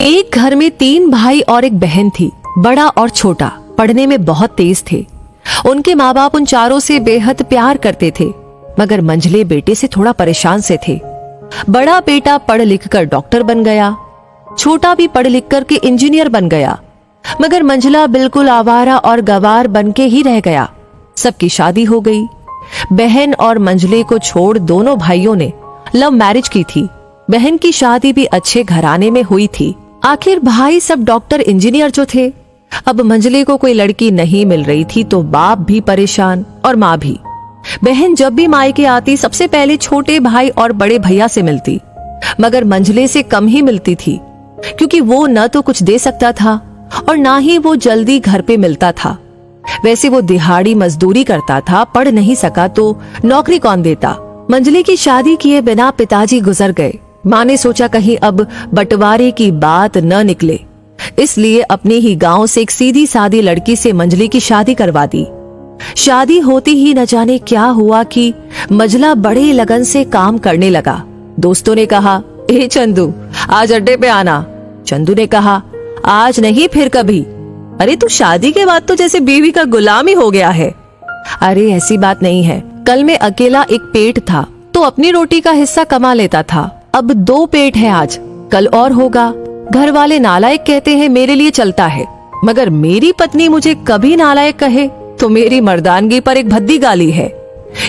एक घर में 3 भाई और एक बहन थी। बड़ा और छोटा पढ़ने में बहुत तेज थे। उनके माँ बाप उन चारों से बेहद प्यार करते थे, मगर मंझले बेटे से थोड़ा परेशान से थे। बड़ा बेटा पढ़ लिख कर डॉक्टर बन गया, छोटा भी पढ़ लिख कर के इंजीनियर बन गया, मगर मंझला बिल्कुल आवारा और गवार बन के ही रह गया। सबकी शादी हो गई। बहन और मंझले को छोड़ दोनों भाइयों ने लव मैरिज की थी। बहन की शादी भी अच्छे घराने में हुई थी। आखिर भाई सब डॉक्टर इंजीनियर जो थे। अब मंझले को कोई लड़की नहीं मिल रही थी तो बाप भी परेशान और माँ भी। बहन जब भी मायके आती सबसे पहले छोटे भाई और बड़े भैया से मिलती, मगर मंझले से कम ही मिलती थी, क्योंकि वो न तो कुछ दे सकता था और ना ही वो जल्दी घर पे मिलता था। वैसे वो दिहाड़ी मजदूरी करता था, पढ़ नहीं सका तो नौकरी कौन देता। मंझले की शादी किए बिना पिताजी गुजर गए। माँ ने सोचा कहीं अब बंटवारे की बात न निकले, इसलिए अपने ही गांव से एक सीधी सादी लड़की से मंझले की शादी करवा दी। शादी होती ही न जाने क्या हुआ कि मंझला बड़े लगन से काम करने लगा। दोस्तों ने कहा, ए चंदू आज अड्डे पे आना। चंदू ने कहा, आज नहीं फिर कभी। अरे तू शादी के बाद तो जैसे बीवी का गुलाम ही हो गया है। अरे ऐसी बात नहीं है, कल में अकेला एक पेट था तो अपनी रोटी का हिस्सा कमा लेता था। अब 2 पेट है, आज कल और होगा। घर वाले नालायक कहते हैं मेरे लिए चलता है, मगर मेरी पत्नी मुझे कभी नालायक कहे तो मेरी मर्दानगी पर एक भद्दी गाली है,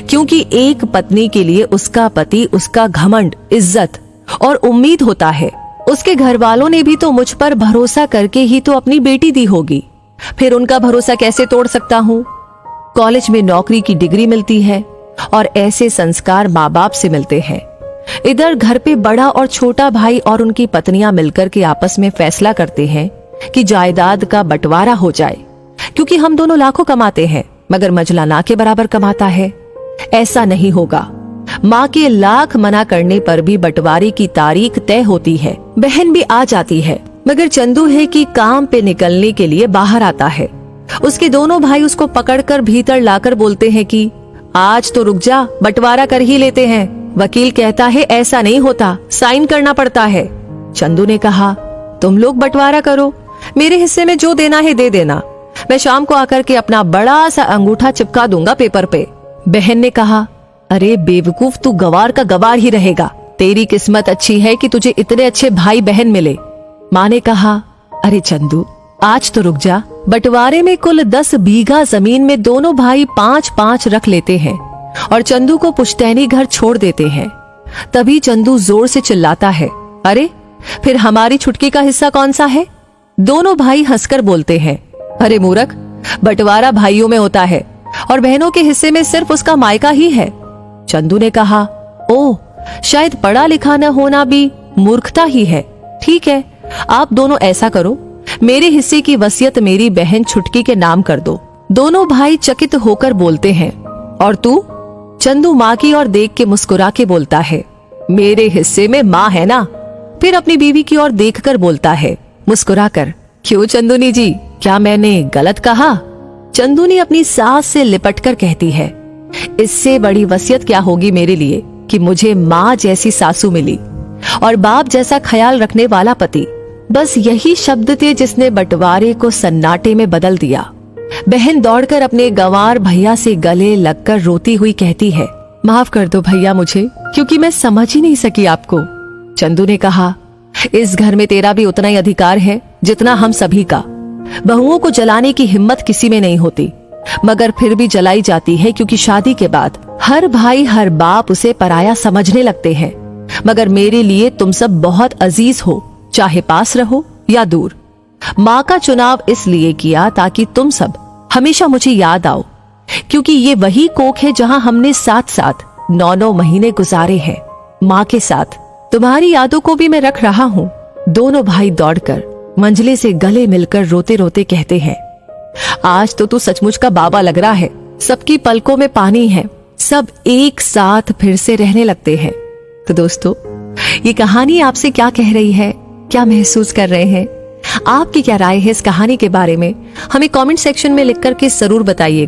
क्योंकि एक पत्नी के लिए उसका पति उसका घमंड, इज्जत और उम्मीद होता है। उसके घर वालों ने भी तो मुझ पर भरोसा करके ही तो अपनी बेटी दी होगी, फिर उनका भरोसा कैसे तोड़ सकता हूँ। कॉलेज में नौकरी की डिग्री मिलती है और ऐसे संस्कार माँ बाप से मिलते हैं। इधर घर पे बड़ा और छोटा भाई और उनकी पत्नियां मिलकर के आपस में फैसला करते हैं कि जायदाद का बंटवारा हो जाए, क्योंकि हम दोनों लाखों कमाते हैं मगर मंझला ना के बराबर कमाता है। ऐसा नहीं होगा। माँ के लाख मना करने पर भी बंटवारे की तारीख तय होती है। बहन भी आ जाती है, मगर चंदू है कि काम पे निकलने के लिए बाहर आता है। उसके दोनों भाई उसको पकड़कर भीतर लाकर बोलते हैं कि आज तो रुक जा, बंटवारा कर ही लेते हैं। वकील कहता है ऐसा नहीं होता, साइन करना पड़ता है। चंदू ने कहा, तुम लोग बंटवारा करो, मेरे हिस्से में जो देना है दे देना, मैं शाम को आकर के अपना बड़ा सा अंगूठा चिपका दूंगा पेपर पे। बहन ने कहा, अरे बेवकूफ, तू गवार का गवार ही रहेगा। तेरी किस्मत अच्छी है कि तुझे इतने अच्छे भाई बहन मिले। माँ ने कहा, अरे चंदू आज तो रुक जा। बंटवारे में कुल 10 बीघा जमीन में दोनों भाई 5-5 रख लेते हैं और चंदू को पुश्तैनी घर छोड़ देते हैं। तभी चंदू जोर से चिल्लाता है, अरे फिर हमारी छुटकी का हिस्सा कौन सा है। दोनों भाई हंसकर बोलते हैं, अरे मूर्ख, बंटवारा भाइयों में होता है और बहनों के हिस्से में सिर्फ उसका मायका ही है। चंदू ने कहा, ओह, शायद पढ़ा लिखा न होना भी मूर्खता ही है। ठीक है, आप दोनों ऐसा करो, मेरे हिस्से की वसीयत मेरी बहन छुटकी के नाम कर दो। दोनों भाई चकित होकर बोलते हैं, और तू। चंदू माँ की ओर देख के मुस्कुरा के बोलता है, मेरे हिस्से में माँ है ना। फिर अपनी बीवी की ओर देखकर बोलता है मुस्कुरा कर, क्यों चंदूनी जी, क्या मैंने गलत कहा। चंदू ने अपनी सास से लिपटकर कहती है, इससे बड़ी वसीयत क्या होगी मेरे लिए कि मुझे माँ जैसी सासू मिली और बाप जैसा ख्याल रखने वाला पति। बस यही शब्द थे जिसने बंटवारे को सन्नाटे में बदल दिया। बहन दौड़कर अपने गंवार भैया से गले लगकर रोती हुई कहती है, माफ कर दो भैया मुझे, क्योंकि मैं समझ ही नहीं सकी आपको। चंदू ने कहा, इस घर में तेरा भी उतना ही अधिकार है जितना हम सभी का। बहुओं को जलाने की हिम्मत किसी में नहीं होती, मगर फिर भी जलाई जाती है, क्योंकि शादी के बाद हर भाई हर बाप उसे पराया समझने लगते हैं। मगर मेरे लिए तुम सब बहुत अजीज हो, चाहे पास रहो या दूर। माँ का चुनाव इसलिए किया ताकि तुम सब हमेशा मुझे याद आओ, क्योंकि ये वही कोख है जहाँ हमने साथ साथ 9-9 महीने गुजारे हैं। माँ के साथ तुम्हारी यादों को भी मैं रख रहा हूँ। दोनों भाई दौड़कर मंझले से गले मिलकर रोते रोते कहते हैं, आज तो तू सचमुच का बाबा लग रहा है। सबकी पलकों में पानी है, सब एक साथ फिर से रहने लगते हैं। तो दोस्तों, ये कहानी आपसे क्या कह रही है, क्या महसूस कर रहे हैं, आपकी क्या राय है इस कहानी के बारे में, हमें कमेंट सेक्शन में लिख करके जरूर बताइएगा।